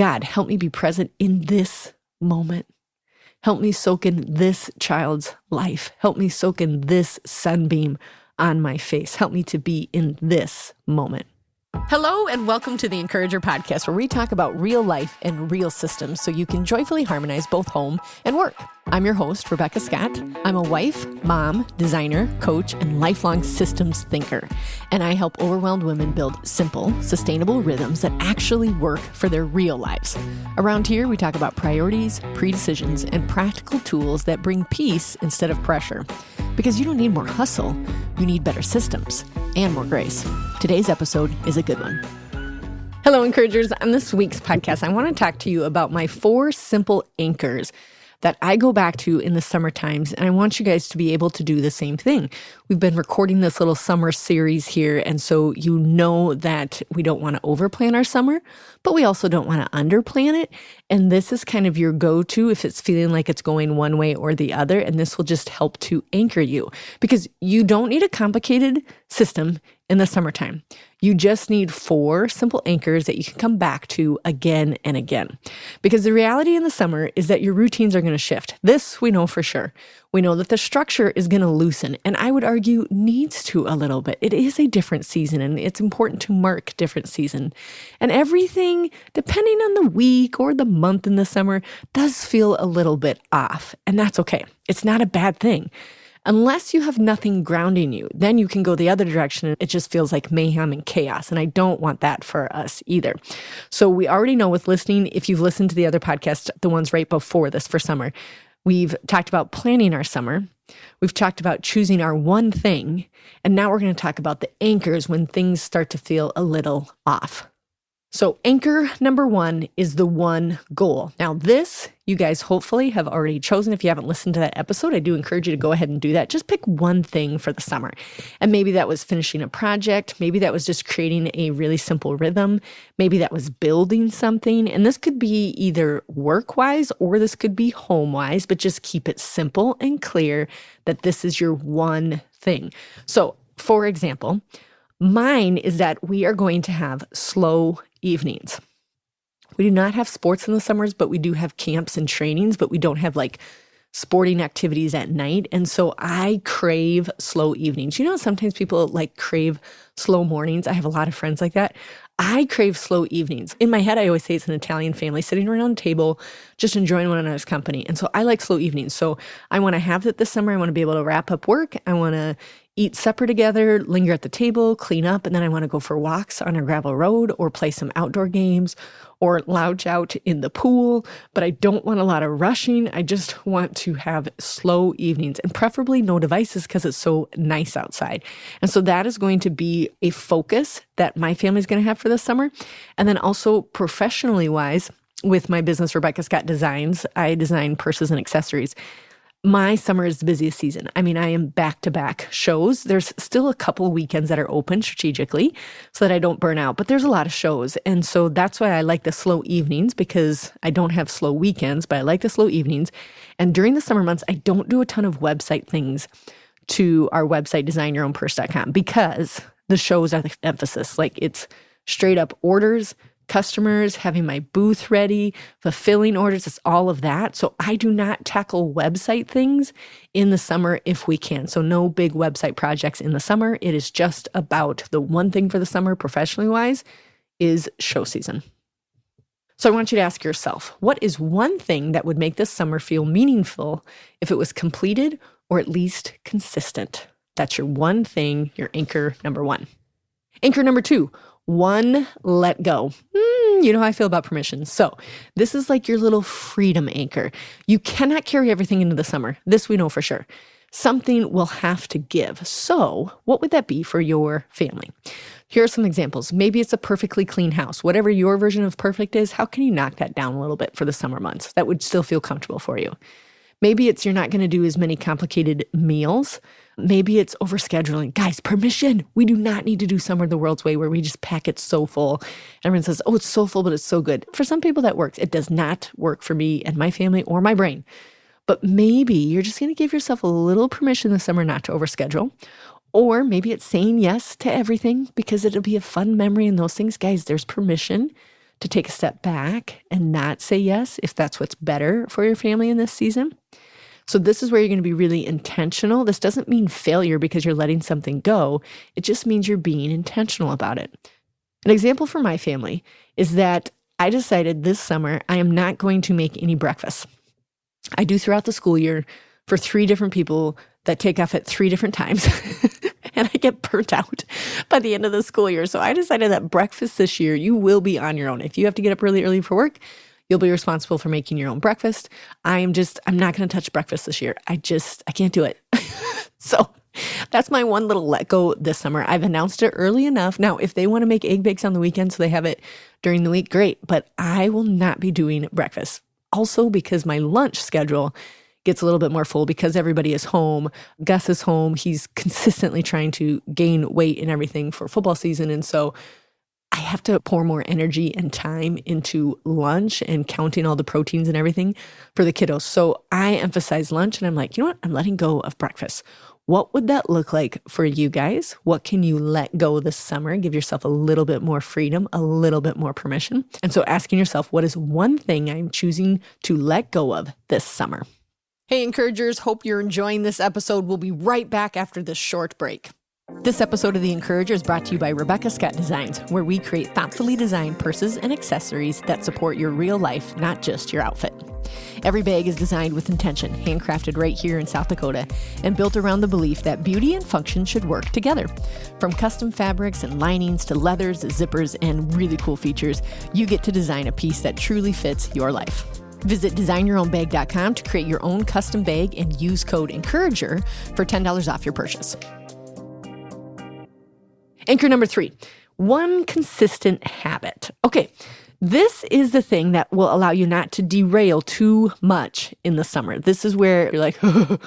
God, help me be present in this moment. Help me soak in this child's life. Help me soak in this sunbeam on my face. Help me to be in this moment. Hello and welcome to the Encourager Podcast, where we talk about real life and real systems so you can joyfully harmonize both home and work. I'm your host, Rebecca Scott. I'm a wife, mom, designer, coach, and lifelong systems thinker. And I help overwhelmed women build simple, sustainable rhythms that actually work for their real lives. Around here, we talk about priorities, pre-decisions, and practical tools that bring peace instead of pressure. Because you don't need more hustle, you need better systems and more grace. Today's episode is a good one. Hello, Encouragers. On this week's podcast, I want to talk to you about my 4 simple anchors that I go back to in the summer times, and I want you guys to be able to do the same thing. We've been recording this little summer series here, and so you know that we don't want to overplan our summer, but we also don't want to underplan it. And this is kind of your go-to if it's feeling like it's going one way or the other, and this will just help to anchor you because you don't need a complicated system in the summertime. You just need 4 simple anchors that you can come back to again and again. Because the reality in the summer is that your routines are going to shift. This we know for sure. We know that the structure is going to loosen, and I would argue needs to a little bit. It is a different season, and it's important to mark different season. And everything, depending on the week or the month in the summer, does feel a little bit off, and that's okay. It's not a bad thing. Unless you have nothing grounding you, then you can go the other direction and it just feels like mayhem and chaos. And I don't want that for us either. So we already know with listening, if you've listened to the other podcasts, the ones right before this for summer, we've talked about planning our summer. We've talked about choosing our one thing. And now we're going to talk about the anchors when things start to feel a little off. So anchor number 1 is the one goal. Now this, you guys hopefully have already chosen. If you haven't listened to that episode, I do encourage you to go ahead and do that. Just pick one thing for the summer. And maybe that was finishing a project. Maybe that was just creating a really simple rhythm. Maybe that was building something. And this could be either work-wise or this could be home-wise, but just keep it simple and clear that this is your one thing. So for example, mine is that we are going to have slow evenings. We do not have sports in the summers, but we do have camps and trainings, but we don't have like sporting activities at night. And so I crave slow evenings. You know, sometimes people like crave slow mornings. I have a lot of friends like that. I crave slow evenings. In my head, I always say it's an Italian family sitting around a table, just enjoying one another's company. And so I like slow evenings. So I want to have that this summer. I want to be able to wrap up work. I want to eat supper together, linger at the table, clean up, and then I want to go for walks on a gravel road or play some outdoor games or lounge out in the pool. But I don't want a lot of rushing. I just want to have slow evenings and preferably no devices because it's so nice outside. And so that is going to be a focus that my family is going to have for this summer. And then also professionally wise, with my business, Rebecca Scott Designs, I design purses and accessories. My summer is the busiest season. I mean, I am back-to-back shows. There's still a couple weekends that are open strategically so that I don't burn out, but there's a lot of shows. And so that's why I like the slow evenings because I don't have slow weekends, but I like the slow evenings. And during the summer months, I don't do a ton of website things to our website, designyourownpurse.com, because the shows are the emphasis. Like it's straight up orders, customers, having my booth ready, fulfilling orders, it's all of that. So I do not tackle website things in the summer if we can. So no big website projects in the summer. It is just about the one thing for the summer, professionally wise, is show season. So I want you to ask yourself, what is one thing that would make this summer feel meaningful if it was completed or at least consistent? That's your one thing, your anchor number 1. Anchor number 2. 1, let go. You know how I feel about permission. So this is like your little freedom anchor. You cannot carry everything into the summer. This we know for sure. Something will have to give. So what would that be for your family? Here are some examples. Maybe it's a perfectly clean house. Whatever your version of perfect is, how can you knock that down a little bit for the summer months? That would still feel comfortable for you. Maybe it's you're not going to do as many complicated meals. Maybe it's overscheduling. Guys, permission. We do not need to do Summer the World's Way where we just pack it so full. Everyone says, oh, it's so full, but it's so good. For some people that works. It does not work for me and my family or my brain. But maybe you're just going to give yourself a little permission this summer not to overschedule. Or maybe it's saying yes to everything because it'll be a fun memory and those things. Guys, there's permission to take a step back and not say yes if that's what's better for your family in this season. So this is where you're going to be really intentional. This doesn't mean failure because you're letting something go. It just means you're being intentional about it. An example for my family is that I decided this summer I am not going to make any breakfast. I do throughout the school year for 3 different people that take off at 3 different times. And I get burnt out by the end of the school year. So I decided that breakfast this year, you will be on your own. If you have to get up really early for work, you'll be responsible for making your own breakfast. I'm not going to touch breakfast this year. I can't do it. So that's my one little let go this summer. I've announced it early enough. Now, if they want to make egg bakes on the weekend so they have it during the week, great. But I will not be doing breakfast. Also because my lunch schedule gets a little bit more full because everybody is home. Gus is home. He's consistently trying to gain weight and everything for football season. And so I have to pour more energy and time into lunch and counting all the proteins and everything for the kiddos. So I emphasize lunch and I'm like, you know what? I'm letting go of breakfast. What would that look like for you guys? What can you let go this summer? Give yourself a little bit more freedom, a little bit more permission. And so asking yourself, what is one thing I'm choosing to let go of this summer? Hey, encouragers, hope you're enjoying this episode. We'll be right back after this short break. This episode of The Encourager is brought to you by Rebecca Scott Designs, where we create thoughtfully designed purses and accessories that support your real life, not just your outfit. Every bag is designed with intention, handcrafted right here in South Dakota, and built around the belief that beauty and function should work together. From custom fabrics and linings to leathers, zippers, and really cool features, you get to design a piece that truly fits your life. Visit designyourownbag.com to create your own custom bag and use code ENCOURAGER for $10 off your purchase. Anchor number 3, one consistent habit. Okay, this is the thing that will allow you not to derail too much in the summer. This is where you're like, the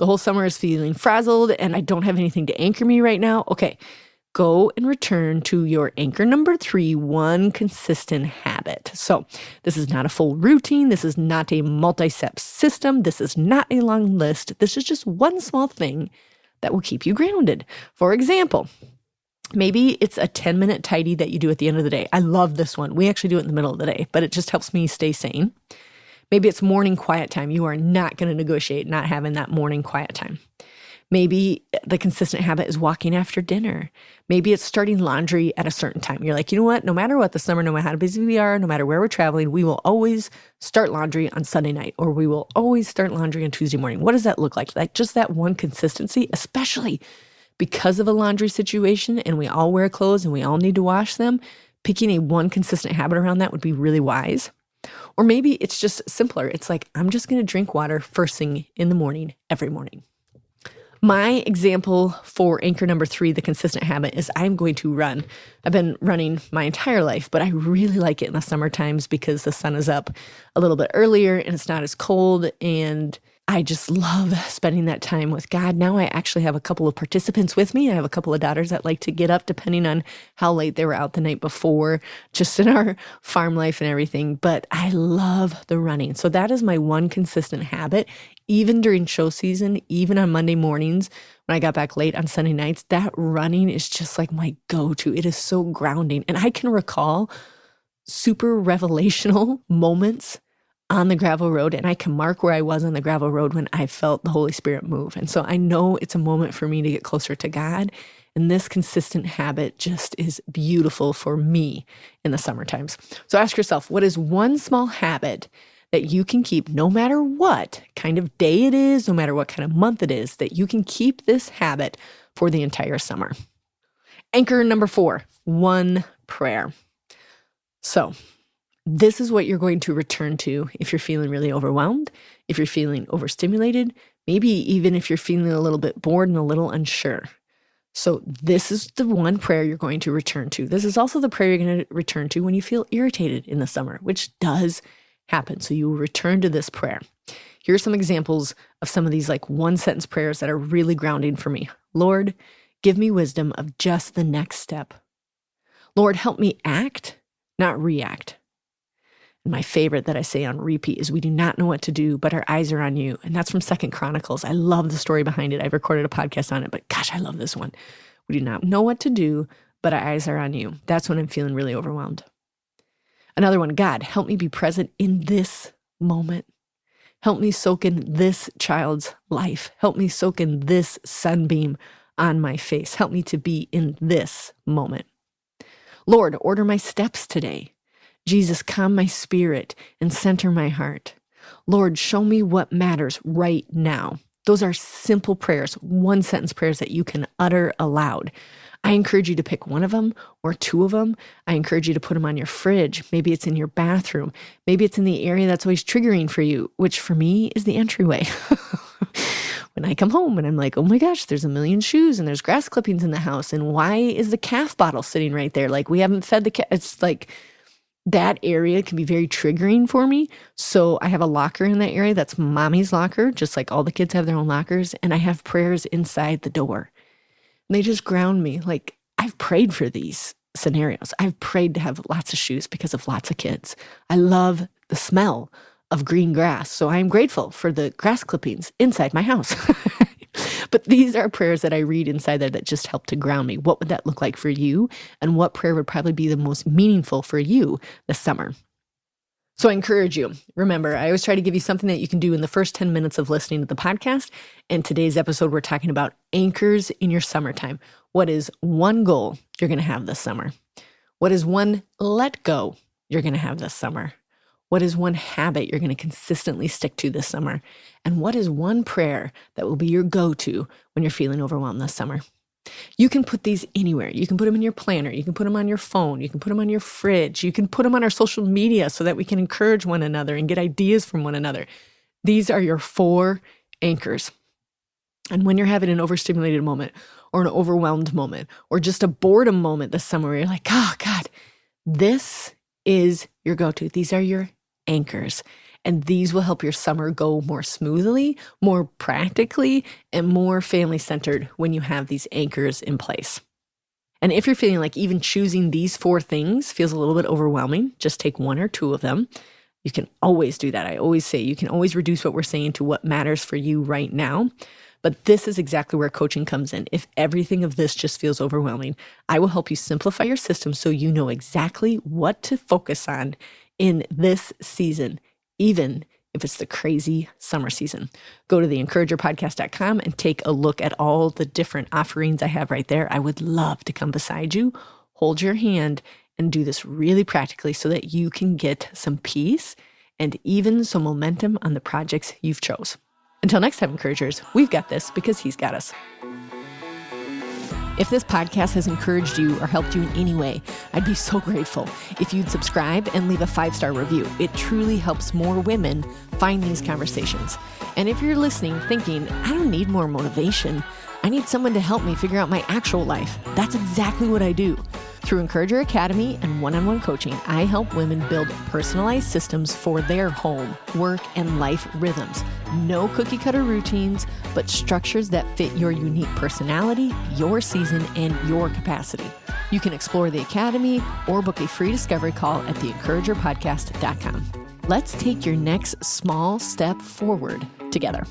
whole summer is feeling frazzled and I don't have anything to anchor me right now. Okay, go and return to your anchor number 3, one consistent habit. So this is not a full routine. This is not a multi-step system. This is not a long list. This is just one small thing that will keep you grounded. For example, maybe it's a 10-minute tidy that you do at the end of the day. I love this one. We actually do it in the middle of the day, but it just helps me stay sane. Maybe it's morning quiet time. You are not going to negotiate not having that morning quiet time. Maybe the consistent habit is walking after dinner. Maybe it's starting laundry at a certain time. You're like, you know what? No matter what, the summer, no matter how busy we are, no matter where we're traveling, we will always start laundry on Sunday night, or we will always start laundry on Tuesday morning. What does that look like? Like just that one consistency, especially because of a laundry situation and we all wear clothes and we all need to wash them, picking a one consistent habit around that would be really wise. Or maybe it's just simpler. It's like, I'm just going to drink water first thing in the morning, every morning. My example for anchor number 3, the consistent habit, is I'm going to run. I've been running my entire life, but I really like it in the summer times because the sun is up a little bit earlier and it's not as cold, and I just love spending that time with God. Now I actually have a couple of participants with me. I have a couple of daughters that like to get up depending on how late they were out the night before, just in our farm life and everything. But I love the running. So that is my one consistent habit. Even during show season, even on Monday mornings, when I got back late on Sunday nights, that running is just like my go-to. It is so grounding. And I can recall super revelational moments on the gravel road, and I can mark where I was on the gravel road when I felt the Holy Spirit move. And so I know it's a moment for me to get closer to God. And this consistent habit just is beautiful for me in the summer times. So ask yourself, what is one small habit that you can keep no matter what kind of day it is, no matter what kind of month it is, that you can keep this habit for the entire summer? Anchor number 4, one prayer. So this is what you're going to return to if you're feeling really overwhelmed, if you're feeling overstimulated, maybe even if you're feeling a little bit bored and a little unsure. So this is the one prayer you're going to return to. This is also the prayer you're going to return to when you feel irritated in the summer, which does happen. So you will return to this prayer. Here are some examples of some of these like one sentence prayers that are really grounding for me. Lord, give me wisdom of just the next step. Lord, help me act, not react. And my favorite that I say on repeat is, we do not know what to do, but our eyes are on you. And that's from 2 Chronicles. I love the story behind it. I've recorded a podcast on it, but gosh, I love this one. We do not know what to do, but our eyes are on you. That's when I'm feeling really overwhelmed. Another one, God, help me be present in this moment. Help me soak in this child's life. Help me soak in this sunbeam on my face. Help me to be in this moment. Lord, order my steps today. Jesus, calm my spirit and center my heart. Lord, show me what matters right now. Those are simple prayers, one sentence prayers that you can utter aloud. I encourage you to pick one of them or two of them. I encourage you to put them on your fridge. Maybe it's in your bathroom. Maybe it's in the area that's always triggering for you, which for me is the entryway. When I come home and I'm like, oh my gosh, there's a million shoes and there's grass clippings in the house. And why is the calf bottle sitting right there? Like, we haven't fed the cat. It's like that area can be very triggering for me. So I have a locker in that area. That's mommy's locker, just like all the kids have their own lockers. And I have prayers inside the door. And they just ground me. Like, I've prayed for these scenarios. I've prayed to have lots of shoes because of lots of kids. I love the smell of green grass. So I'm grateful for the grass clippings inside my house. But these are prayers that I read inside there that just help to ground me. What would that look like for you? And what prayer would probably be the most meaningful for you this summer? So I encourage you. Remember, I always try to give you something that you can do in the first 10 minutes of listening to the podcast. And today's episode, we're talking about anchors in your summertime. What is one goal you're going to have this summer? What is one let go you're going to have this summer? What is one habit you're going to consistently stick to this summer? And what is one prayer that will be your go-to when you're feeling overwhelmed this summer? You can put these anywhere. You can put them in your planner. You can put them on your phone. You can put them on your fridge. You can put them on our social media so that we can encourage one another and get ideas from one another. These are your 4 anchors. And when you're having an overstimulated moment or an overwhelmed moment or just a boredom moment this summer where you're like, oh God, this is your go-to. These are your anchors. And these will help your summer go more smoothly, more practically, and more family-centered when you have these anchors in place. And if you're feeling like even choosing these 4 things feels a little bit overwhelming, just take 1 or 2 of them. You can always do that. I always say you can always reduce what we're saying to what matters for you right now. But this is exactly where coaching comes in. If everything of this just feels overwhelming, I will help you simplify your system so you know exactly what to focus on in this season, even if it's the crazy summer season. Go to theencouragerpodcast.com and take a look at all the different offerings I have right there. I would love to come beside you, hold your hand, and do this really practically so that you can get some peace and even some momentum on the projects you've chose. Until next time, encouragers, we've got this because he's got us. If this podcast has encouraged you or helped you in any way, I'd be so grateful if you'd subscribe and leave a 5-star review. It truly helps more women find these conversations. And if you're listening thinking, I don't need more motivation, I need someone to help me figure out my actual life, that's exactly what I do. Through Encourager Academy and one-on-one coaching, I help women build personalized systems for their home, work, and life rhythms. No cookie-cutter routines, but structures that fit your unique personality, your season, and your capacity. You can explore the Academy or book a free discovery call at theencouragerpodcast.com. Let's take your next small step forward together.